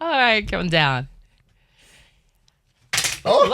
All right, come down. Oh.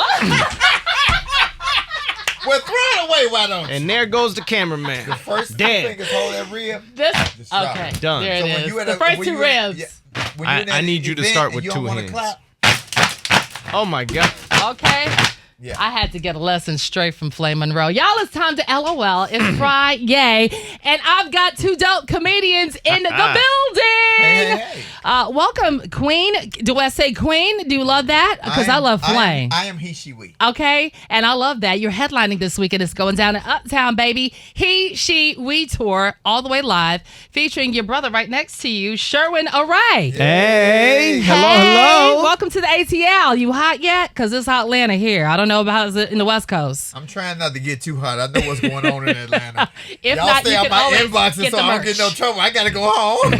Well, throw it away, why don't you? And there goes the cameraman. The first Dead. thing is hold that rib. This drop okay. it. Done. There So it when is. you at The a- first when two you at- ribs. yeah, when you're in I that need you to event start and with you don't 2 wanna hands. clap, Oh my God. Okay. Yeah. I had to get a lesson straight from Flame Monroe. Y'all, it's time to LOL. It's Friday, and I've got 2 dope comedians in the building. Hey. Welcome, Queen. Do I say Queen? Do you love that? Because I love Flame. I am he, she, we. Okay, and I love that. You're headlining this weekend. It's going down in Uptown, baby. He, she, we tour all the way live, featuring your brother right next to you, Sherwin Array. Hey. Hello, Hey, hello. welcome to the ATL. You hot yet? Because it's hot Atlanta here. I don't know about it in the West Coast. I'm trying not to get too hot. I know what's going on in Atlanta. If Y'all not, stay you out can my always inboxes get so the I don't get no merch. trouble. I got to go home.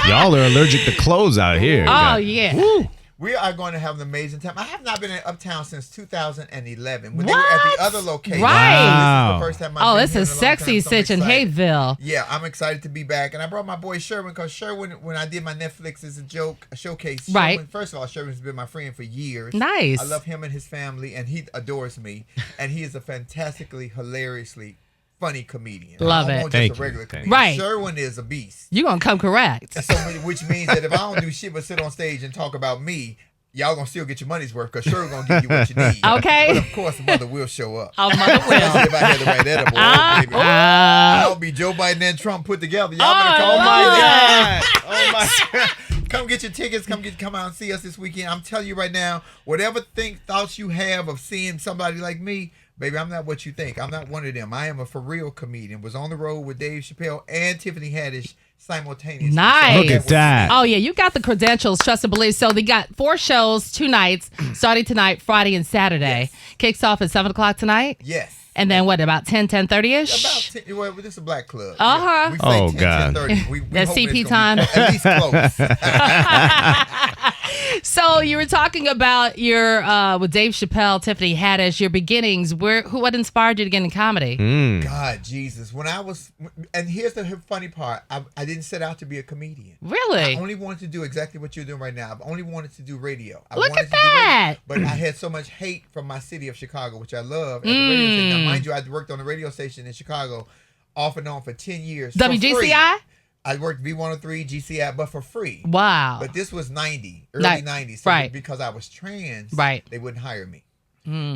Y'all are allergic to clothes out here. Oh, yeah. Woo. We are going to have an amazing time. I have not been in Uptown since 2011 when What? they were at the other location. Right. Wow. This is the first time I've Oh, been it's here a in long sexy time, so I'm sitch in excited. Hayville. Yeah, I'm excited to be back. And I brought my boy Sherwin because Sherwin, when I did my Netflix as a showcase, Right. Sherwin, first of all, Sherwin's been my friend for years. Nice. I love him and his family, and he adores me. And he is a fantastically, hilariously funny comedian. Love I don't it. want Thank just a you. regular Thank comedian. you. Right. Sherwin is a beast. You're going to come correct. So, which means that if I don't do shit but sit on stage and talk about me, y'all gonna still get your money's worth because Sherwin gonna give you what you need. Okay. But of course, the mother will show up. Oh, mother will. Especially if I had the right edible. Oh, baby. I'll be Joe Biden and Trump put together. Y'all better call I me. love Oh my. Come get your tickets. Come out and see us this weekend. I'm telling you right now, whatever thoughts you have of seeing somebody like me, baby, I'm not what you think. I'm not one of them. I am a for real comedian. Was on the road with Dave Chappelle and Tiffany Haddish simultaneously. Nice. Look at that. Oh, yeah, you got the credentials, trust and believe. So they got 4 shows, 2 nights, starting tonight, Friday and Saturday. Yes. Kicks off at 7 o'clock tonight. Yes. And then what, about 10:30-ish? About 10, well, this is a black club. Uh-huh. We Oh, say 10, God. 10:30. We That's hoping CP it's gonna be time. At least close. So you were talking about your, with Dave Chappelle, Tiffany Haddish, your beginnings. What inspired you to get in comedy? God, Jesus. When I was, and here's the funny part. I didn't set out to be a comedian. Really? I only wanted to do exactly what you're doing right now. I've only wanted to do radio. I Look wanted at to do radio, that. but I had so much hate from my city of Chicago, which I love. At the radio station. Now, mind you, I worked on a radio station in Chicago off and on for 10 years. for free. WGCI? I worked V103, GCI, but for free. Wow. But this was early 90s. So right. because I was trans, Right. they wouldn't hire me.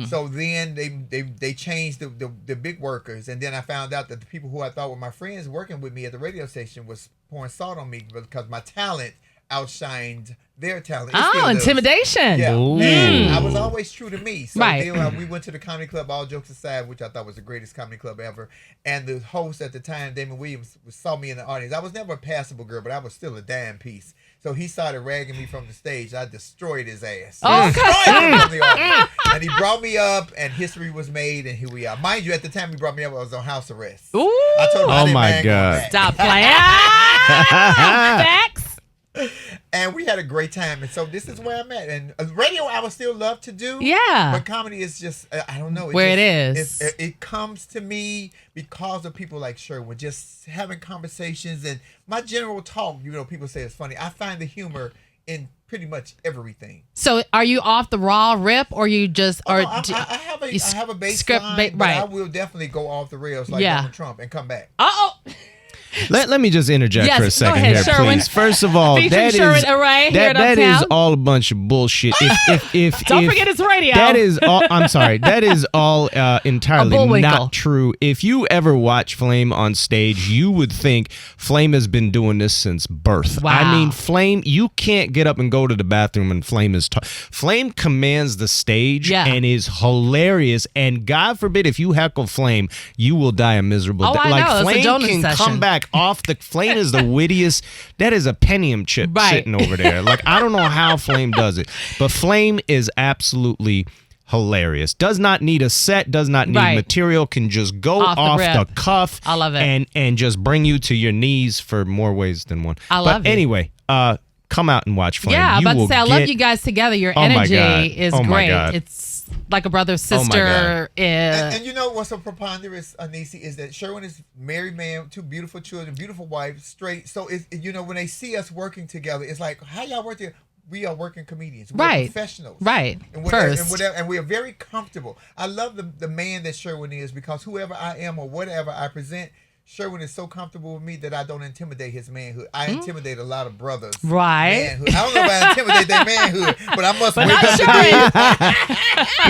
So then they changed the big workers, and then I found out that the people who I thought were my friends working with me at the radio station was pouring salt on me because my talent outshined their talent. It still Oh, does. intimidation. Yeah, Ooh. and I was always true to me. So Right. then, we went to the comedy club, all jokes aside, which I thought was the greatest comedy club ever. And the host at the time, Damon Williams, saw me in the audience. I was never a passable girl, but I was still a damn piece. So he started ragging me from the stage. I destroyed his ass. Okay. Destroyed him from the audience. And he brought me up, and history was made, and here we are. Mind you, at the time he brought me up, I was on house arrest. Ooh. I told him I Oh didn't my bang on God. that. Stop playing. Facts. And we had a great time. And so this is where I'm at. And radio I would still love to do. Yeah. But comedy is just, I don't know. Where it is. It comes to me because of people like Sherwin, just having conversations. And my general talk, people say it's funny. I find the humor in pretty much everything. So are you off the raw rip, or you just Oh, or no, I have a script baseline, but right. I will definitely go off the rails like Yeah. Donald Trump and come back. Uh-oh. Let me just interject Yes, for go a second ahead, here, Sherwin. please. First of all, Featuring that Sherwin is Array here that in is Uptown. all a bunch of bullshit. If Don't forget it's radio. That is all. I'm sorry. That is all entirely bullwinkle. not true. If you ever watch Flame on stage, you would think Flame has been doing this since birth. Wow. I mean, Flame, you can't get up and go to the bathroom and Flame is Flame commands the stage Yeah. and is hilarious. And God forbid if you heckle Flame, you will die a miserable Oh, death. I Like know. It's a Flame Jonas can session. come back off the Flame is the wittiest. That is a Pentium chip Right. sitting over there. Like I don't know how Flame does it, but Flame is absolutely hilarious. Does not need a set. Does not need Right. material. Can just go Off the off the rip. cuff. I love it. And just bring you to your knees for more ways than one. I love But it. anyway, come out and watch Flame. Yeah, I'm You about to will say, I love get- you guys together. Your Oh my energy God. is Oh my great. God. It's like a brother Oh my sister. And you know what's so preponderous, Niecey, is that Sherwin is married man, 2 beautiful children, beautiful wife, straight. So it's, you know, when they see us working together, it's like, how y'all work together? We are working comedians. We're Right. professionals. Right. And whatever, First. and we are very comfortable. I love the man that Sherwin is, because whoever I am or whatever I present, Sherwin is so comfortable with me that I don't intimidate his manhood. I intimidate a lot of brothers. Right. Manhood. I don't know if I intimidate their manhood, but I must wake not up Sherwin.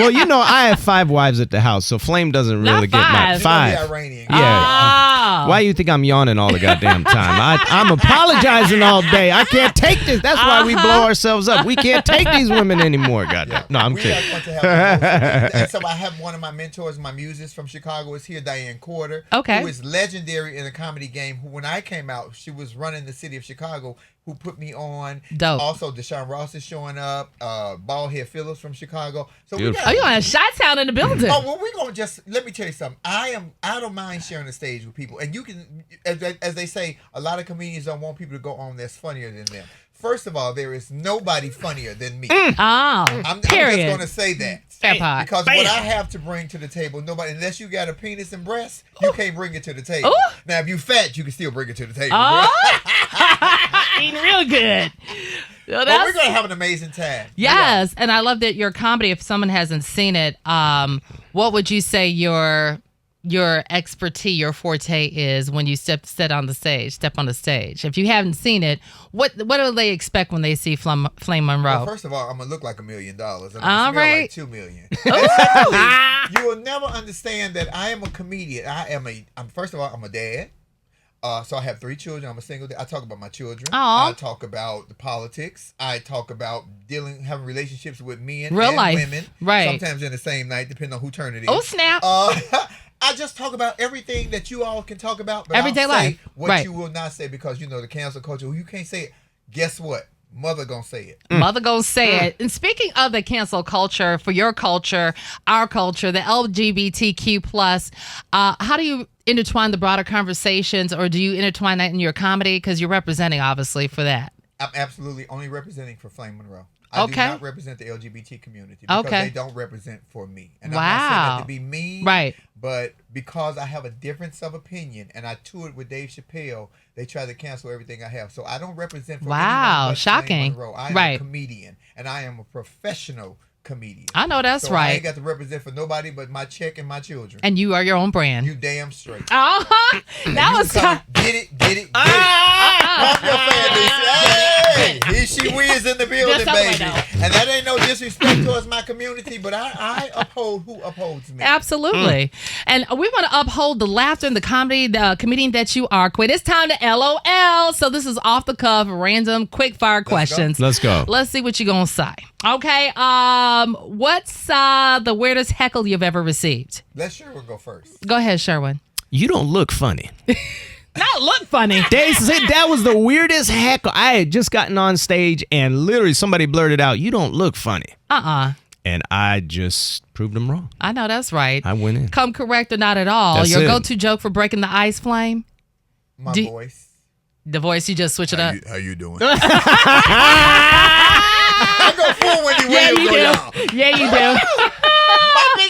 Well, you know, I have 5 wives at the house, so Flame doesn't Not really get my five. 5. You know the Iranian. Yeah. Oh. Why you think I'm yawning all the goddamn time? I'm apologizing all day. I can't take this. That's why we blow ourselves up. We can't take these women anymore. Goddamn. No, I'm we kidding. are going to have a and so I have one of my mentors, my muses from Chicago is here, Diane Corder, Okay. who is legendary in the comedy game. Who, when I came out, she was running the city of Chicago, who put me on. Dope. Also, Deshaun Ross is showing up. Baldhead Phillips from Chicago. So Beautiful. Oh, you on a Chi-Town in the building. Oh, well, we're going to just, let me tell you something. I don't mind sharing the stage with people. And you can, as they say, a lot of comedians don't want people to go on that's funnier than them. First of all, there is nobody funnier than me. Oh, I'm just period. going to say that. Fair part. Because what I have to bring to the table, nobody, unless you got a penis and breasts, you can't bring it to the table. Ooh. Now, if you fat, you can still bring it to the table. Eating real good. Well, But that's- we're going to have an amazing time. Yes, and I love that your comedy. If someone hasn't seen it, what would you say your expertise, your forte is when you step on the stage? If you haven't seen it, what do they expect when they see Flame Monroe? Well, first of all, I'm gonna look like $1 million, and I'm All gonna smell right. like $2 million. And secondly, you will never understand that I am a comedian. First of all, I'm a dad. So I have 3 children. I'm a single dad. I talk about my children. Aw. I talk about the politics. I talk about having relationships with men Real and life. women. Right. Sometimes in the same night, depending on who turn it is. Oh, snap. I just talk about everything that you all can talk about, but Everyday I'll say life. what Right. you will not say, because you know the cancel culture. You can't say it. Guess what? Mother gonna say it. Mother gonna say it. And speaking of the cancel culture, for your culture, our culture, the LGBTQ plus, how do you intertwine the broader conversations, or do you intertwine that in your comedy? Because you're representing, obviously, for that. I'm absolutely only representing for Flame Monroe. I Okay. do not represent the LGBT community because Okay. they don't represent for me. And Wow. I'm not saying that to be mean, Right. but because I have a difference of opinion and I toured with Dave Chappelle, they try to cancel everything I have. So I don't represent for Wow, anyone but shocking. Flame Monroe. I am Right. a comedian, and I am a professional comedian. I know that's so I right. ain't got to represent for nobody but my check and my children. And you are your own brand. You damn straight. That was Come, get it, get it, get it. Pump your fan, Niecey. Hey, here she is in the building, Just something baby. like And that ain't no disrespect towards my community, but I uphold who upholds me. Absolutely. And we want to uphold the laughter and the comedy, the comedian that you are, Quinn. It's time to LOL. So this is off the cuff, random, quick fire questions. Let's go. Let's see what you're going to say. Okay. What's the weirdest heckle you've ever received? Let Sherwin go first. Go ahead, Sherwin. You don't look funny. Not look funny. They said that was the weirdest heckle. I had just gotten on stage and literally somebody blurted out, "You don't look funny." And I just proved them wrong. I know that's right. I went in. Come correct or not at all. That's Your it. go-to joke for breaking the ice, Flame? My Do- voice. The voice, you just switch it up. How you doing? I go full when you Yeah, will you go do. down. Yeah, you do.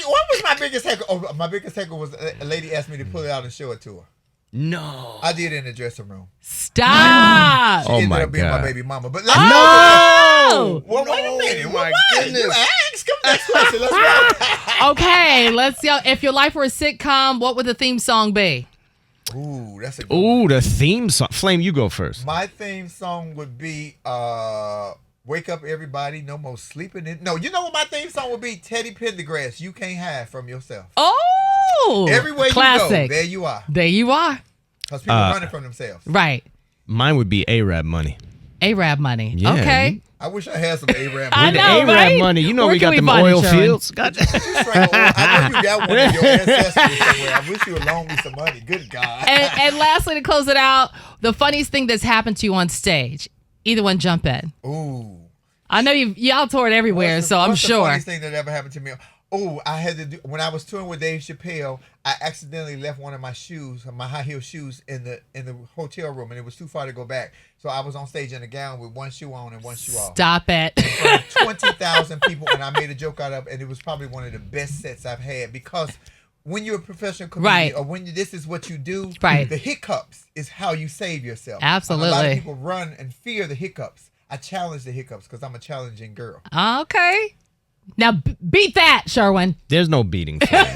What was my biggest heckle? Oh, my biggest heckle was a lady asked me to pull it out and show it to her. No. I did it in the dressing room. Stop. She Oh ended my up being my God. baby mama. But No. well, wait a minute. Oh, Well, my what? goodness. You asked. Come next question. Let's go. Okay, let's go. If your life were a sitcom, what would the theme song be? Ooh, that's a good one. Ooh, the theme song. Flame, you go first. My theme song would be Wake Up Everybody, No More Sleeping In. No, you know what my theme song would be? Teddy Pendergrass, You Can't Hide From Yourself. Oh, Everywhere classic. you go, there you are. There you are. Because people are running from themselves. Right. Mine would be Arab money. Arab money. Yeah. Okay. I wish I had some Arab I money. The know, Arab right? money. You know Where we can got we them find it, oil Sherwin? fields. Gotcha. I know you got one in your ancestry somewhere. I wish you would loan me some money. Good God. And lastly, to close it out, the funniest thing that's happened to you on stage. Either one, jump in. Ooh. I know y'all toured everywhere, so I'm What's the sure. funniest thing that ever happened to me? Oh, I had to do when I was touring with Dave Chappelle. I accidentally left one of my shoes, my high heel shoes, in the hotel room, and it was too far to go back. So I was on stage in a gown with one shoe on and one shoe off. Stop it! In front of 20,000 people, and I made a joke out of it, and it was probably one of the best sets I've had because. When you're a professional comedian, or when this is what you do, the hiccups is how you save yourself. Absolutely. A lot of people run and fear the hiccups. I challenge the hiccups because I'm a challenging girl. Okay. Now beat that, Sherwin. There's no beating. There's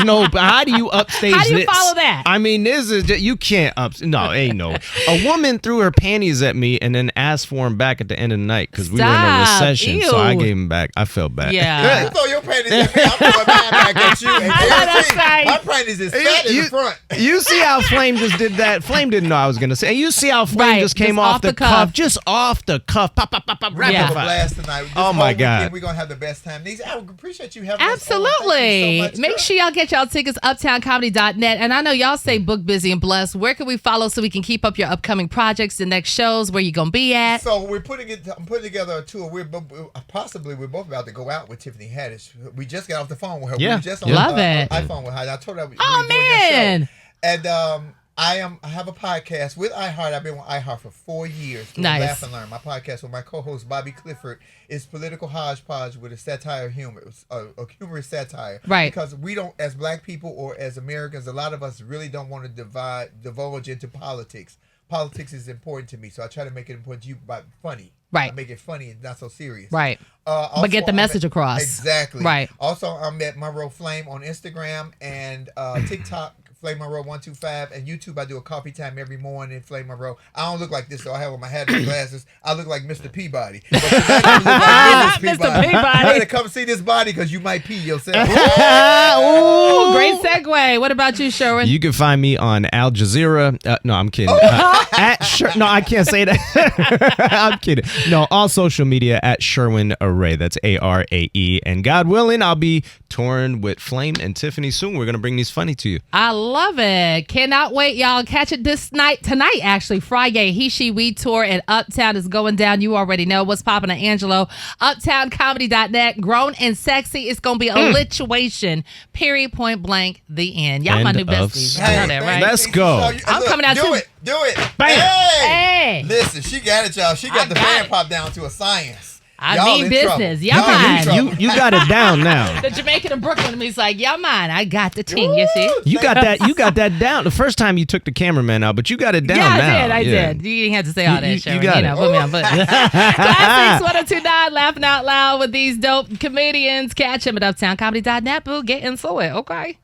no. How do you upstage this? How do you follow that? I mean, this is you can't No, ain't no. A woman threw her panties at me and then asked for them back at the end of the night because we were in a recession. Ew. So I gave them back. I felt bad. Yeah. You throw your panties at me, I'm throwing mine back at you. And my panties is fat in the front. You see how Flame just did that? Flame didn't know I was gonna say. And you see how Flame just came off the cuff, just off the cuff, pop, pop, pop, pop, rapid blast tonight. Oh my God. We're gonna have the best time. Niecey, I appreciate you having us. Absolutely. So much, Make sure y'all get y'all tickets uptowncomedy.net. And I know y'all say book busy and blessed. Where can we follow so we can keep up your upcoming projects, the next shows, where you gonna be at? So I'm putting together a tour. We're both about to go out with Tiffany Haddish. We just got off the phone with her. Yeah. We were just on Love the it. iPhone with her. I told her we Oh were doing that man. show. And I have a podcast with iHeart. I've been with iHeart for 4 years. Nice. Laugh and Learn. My podcast with my co-host Bobby Clifford is political hodgepodge with a satire humor, a humorous satire. Right. Because we don't, as black people or as Americans, a lot of us really don't want to divulge into politics. Politics is important to me, so I try to make it important to you, but funny. Right. I make it funny and not so serious. Right. Also, but get the message across. Exactly. Right. Also, I'm at Monroe Flame on Instagram and TikTok. Flame Monroe 125 and YouTube. I do a coffee time every morning. Flame Monroe. I don't look like this, so I have on my hat and glasses. I look like Mr. Peabody. But tonight I look like Mr. Peabody. You better come see this body because you might pee yourself. Ooh, great segue. What about you, Sherwin? You can find me on Al Jazeera. No, I'm kidding. No, I can't say that. I'm kidding. No, all social media at Sherwin Array. That's ARAE. And God willing, I'll be touring with Flame and Tiffany soon. We're gonna bring these funny to you. I love it. Cannot wait, y'all. Catch it tonight, actually, Friday. He, She, We tour at Uptown is going down. You already know what's popping at Angelo. UptownComedy.net. Grown and sexy. It's going to be a lituation. Period, point blank, the end. Y'all my new besties. I know that, right? Let's go. I'm coming out too. Do it. Bam. Hey. Listen, she got it, y'all. She got the fan pop down to a science. I mean business. Y'all mind. You got it down now. The Jamaican in Brooklyn to me is like, y'all mind. I got the team. You see? You got that down. The first time you took the cameraman out, but you got it down now. I did. You didn't have to say all that, Sharon. You got it. Put me on. Classix 1029, laughing out loud with these dope comedians. Catch them at uptowncomedy.net. Boo, get into it. Okay.